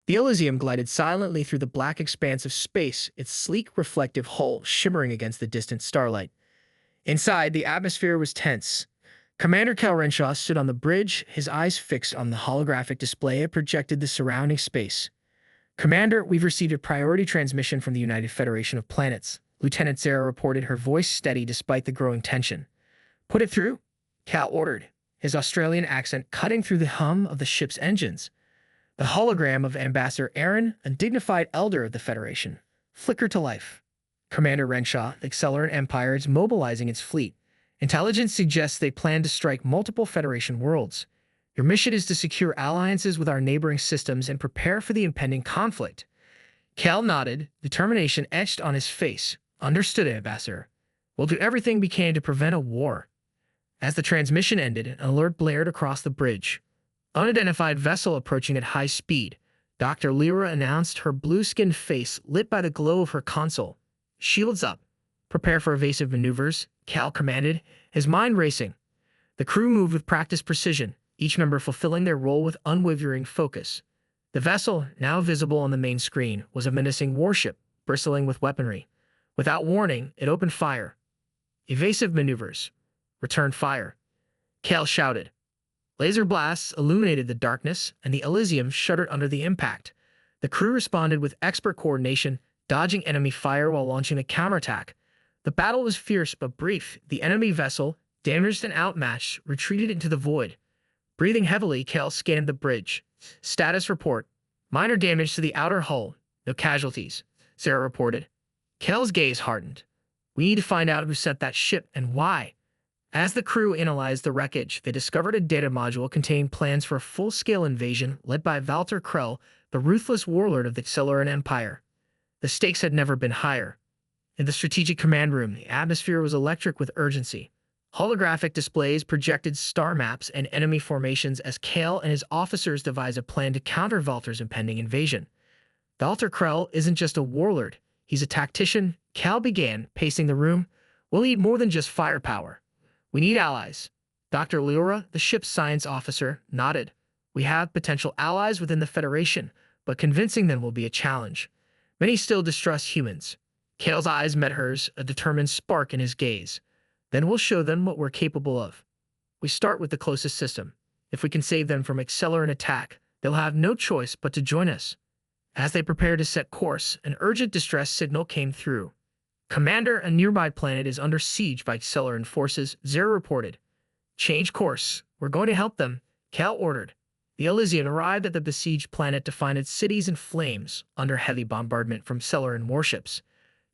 The Elysium glided silently through the black expanse of space, its sleek, reflective hull shimmering against the distant starlight. Inside, the atmosphere was tense. Commander Cal Renshaw stood on the bridge, his eyes fixed on the holographic display it projected the surrounding space. "Commander, we've received a priority transmission from the United Federation of Planets," Lieutenant Zara reported, her voice steady despite the growing tension. "Put it through," Cal ordered, his Australian accent cutting through the hum of the ship's engines. The hologram of Ambassador Aaron, a dignified elder of the Federation, flickered to life. "Commander Renshaw, the Accelerant Empire is mobilizing its fleet. Intelligence suggests they plan to strike multiple Federation worlds. Your mission is to secure alliances with our neighboring systems and prepare for the impending conflict." Cal nodded, determination etched on his face. "Understood, Ambassador. We'll do everything we can to prevent a war." As the transmission ended, an alert blared across the bridge. "Unidentified vessel approaching at high speed," Dr. Lyra announced, her blue-skinned face lit by the glow of her console. "Shields up. Prepare for evasive maneuvers," Cal commanded, his mind racing. The crew moved with practiced precision, each member fulfilling their role with unwavering focus. The vessel, now visible on the main screen, was a menacing warship, bristling with weaponry. Without warning, it opened fire. "Evasive maneuvers. Return fire," Cal shouted. Laser blasts illuminated the darkness, and the Elysium shuddered under the impact. The crew responded with expert coordination, dodging enemy fire while launching a counterattack. The battle was fierce but brief. The enemy vessel, damaged and outmatched, retreated into the void. Breathing heavily, Cal scanned the bridge. "Status report. Minor damage to the outer hull. No casualties," Sarah reported. Cal's gaze hardened. "We need to find out who sent that ship and why." As the crew analyzed the wreckage, they discovered a data module containing plans for a full-scale invasion led by Walter Krell, the ruthless warlord of the Accelerant Empire. The stakes had never been higher. In the strategic command room, the atmosphere was electric with urgency. Holographic displays projected star maps and enemy formations as Cal and his officers devised a plan to counter Walter's impending invasion. "Walter Krell isn't just a warlord, he's a tactician," Cal began, pacing the room. "We'll need more than just firepower. We need allies." Dr. Lyra, the ship's science officer, nodded. "We have potential allies within the Federation, but convincing them will be a challenge. Many still distrust humans." Cal's eyes met hers, a determined spark in his gaze. "Then we'll show them what we're capable of. We start with the closest system. If we can save them from Accelerant attack, they'll have no choice but to join us." As they prepared to set course, an urgent distress signal came through. "Commander, a nearby planet is under siege by Accelerant forces," Zara reported. "Change course. We're going to help them," Cal ordered. The Elysian arrived at the besieged planet to find its cities in flames, under heavy bombardment from Accelerant warships.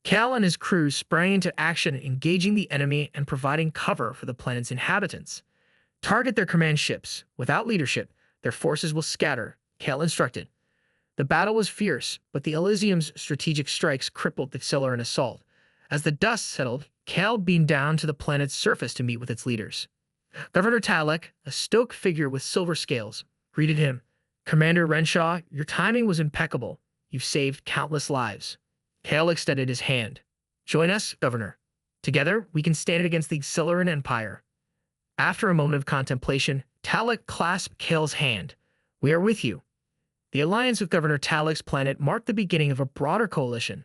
Cal and his crew sprang into action, engaging the enemy and providing cover for the planet's inhabitants. "Target their command ships. Without leadership, their forces will scatter," Cal instructed. The battle was fierce, but the Elysium's strategic strikes crippled the Accelerant assault. As the dust settled, Cal beamed down to the planet's surface to meet with its leaders. Governor Talek, a stoic figure with silver scales, greeted him. "Commander Renshaw, your timing was impeccable. You've saved countless lives." Cal extended his hand. "Join us, Governor. Together, we can stand against the Accelerant Empire." After a moment of contemplation, Talek clasped Cal's hand. "We are with you." The alliance with Governor Talek's planet marked the beginning of a broader coalition.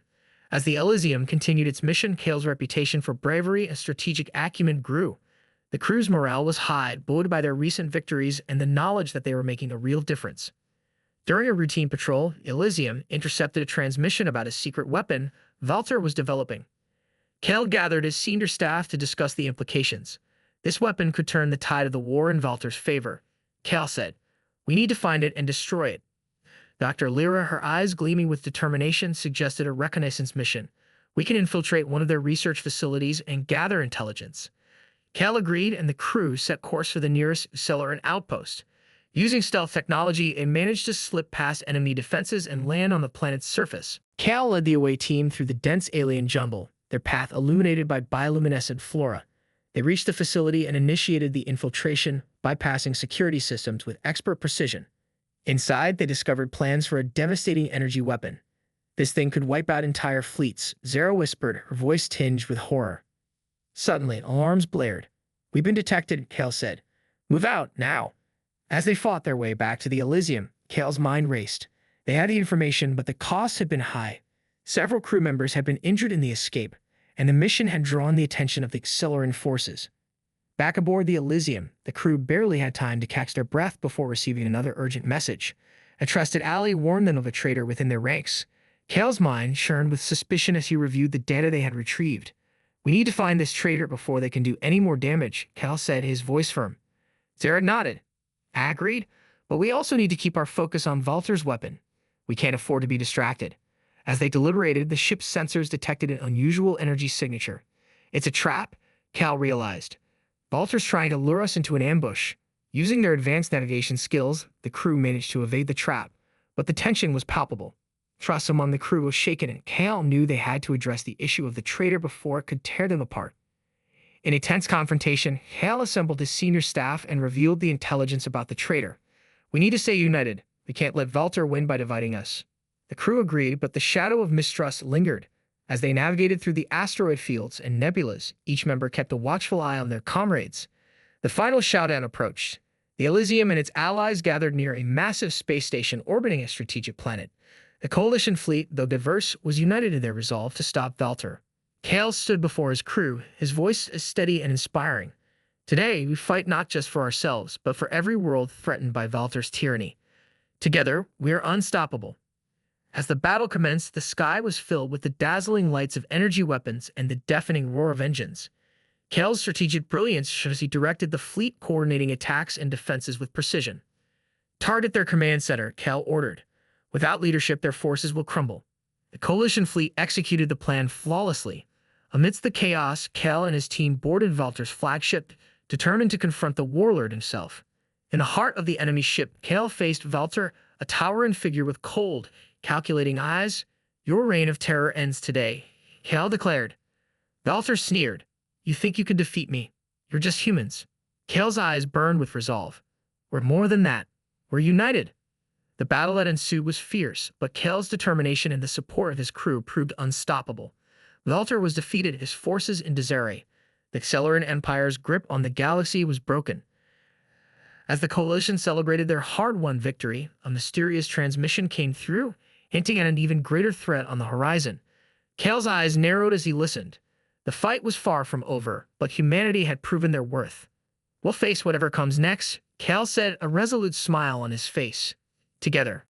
As the Elysium continued its mission, Cal's reputation for bravery and strategic acumen grew. The crew's morale was high, buoyed by their recent victories and the knowledge that they were making a real difference. During a routine patrol, Elysium intercepted a transmission about a secret weapon Walter was developing. Cal gathered his senior staff to discuss the implications. This weapon could turn the tide of the war in Walter's favor. Cal said, "We need to find it and destroy it." Dr. Lyra, her eyes gleaming with determination, suggested a reconnaissance mission. "We can infiltrate one of their research facilities and gather intelligence." Cal agreed, and the crew set course for the nearest Accelerant outpost. Using stealth technology, it managed to slip past enemy defenses and land on the planet's surface. Cal led the away team through the dense alien jumble, their path illuminated by bioluminescent flora. They reached the facility and initiated the infiltration, bypassing security systems with expert precision. Inside, they discovered plans for a devastating energy weapon. "This thing could wipe out entire fleets," Zara whispered, her voice tinged with horror. Suddenly, alarms blared. "We've been detected," Cal said. "Move out, now." As they fought their way back to the Elysium, Cal's mind raced. They had the information, but the costs had been high. Several crew members had been injured in the escape, and the mission had drawn the attention of the Accelerant forces. Back aboard the Elysium, the crew barely had time to catch their breath before receiving another urgent message. A trusted ally warned them of a traitor within their ranks. Kale's mind churned with suspicion as he reviewed the data they had retrieved. "We need to find this traitor before they can do any more damage," Kale said, his voice firm. Zara nodded. "I agreed, but we also need to keep our focus on Valter's weapon. We can't afford to be distracted." As they deliberated, the ship's sensors detected an unusual energy signature. "It's a trap," Cal realized. "Valter's trying to lure us into an ambush." Using their advanced navigation skills, the crew managed to evade the trap, but the tension was palpable. Trust among the crew was shaken, and Cal knew they had to address the issue of the traitor before it could tear them apart. In a tense confrontation, Cal assembled his senior staff and revealed the intelligence about the traitor. "We need to stay united. We can't let Valter win by dividing us." The crew agreed, but the shadow of mistrust lingered. As they navigated through the asteroid fields and nebulas, each member kept a watchful eye on their comrades. The final showdown approached. The Elysium and its allies gathered near a massive space station orbiting a strategic planet. The Coalition fleet, though diverse, was united in their resolve to stop Valter. Kale stood before his crew, his voice as steady and inspiring. "Today, we fight not just for ourselves, but for every world threatened by Valter's tyranny. Together, we are unstoppable." As the battle commenced, the sky was filled with the dazzling lights of energy weapons and the deafening roar of engines. Kale's strategic brilliance showed as he directed the fleet, coordinating attacks and defenses with precision. "Target their command center," Kale ordered. "Without leadership, their forces will crumble." The Coalition fleet executed the plan flawlessly. Amidst the chaos, Kale and his team boarded Valter's flagship, determined to confront the warlord himself. In the heart of the enemy ship, Kale faced Valter, a towering figure with cold, calculating eyes. "Your reign of terror ends today," Kale declared. Valter sneered. "You think you can defeat me? You're just humans." Kale's eyes burned with resolve. "We're more than that. We're united." The battle that ensued was fierce, but Kale's determination and the support of his crew proved unstoppable. Valter was defeated, his forces in disarray. The Accelerant Empire's grip on the galaxy was broken. As the Coalition celebrated their hard-won victory, a mysterious transmission came through, hinting at an even greater threat on the horizon. Kale's eyes narrowed as he listened. The fight was far from over, but humanity had proven their worth. "We'll face whatever comes next," Kale said, a resolute smile on his face. "Together,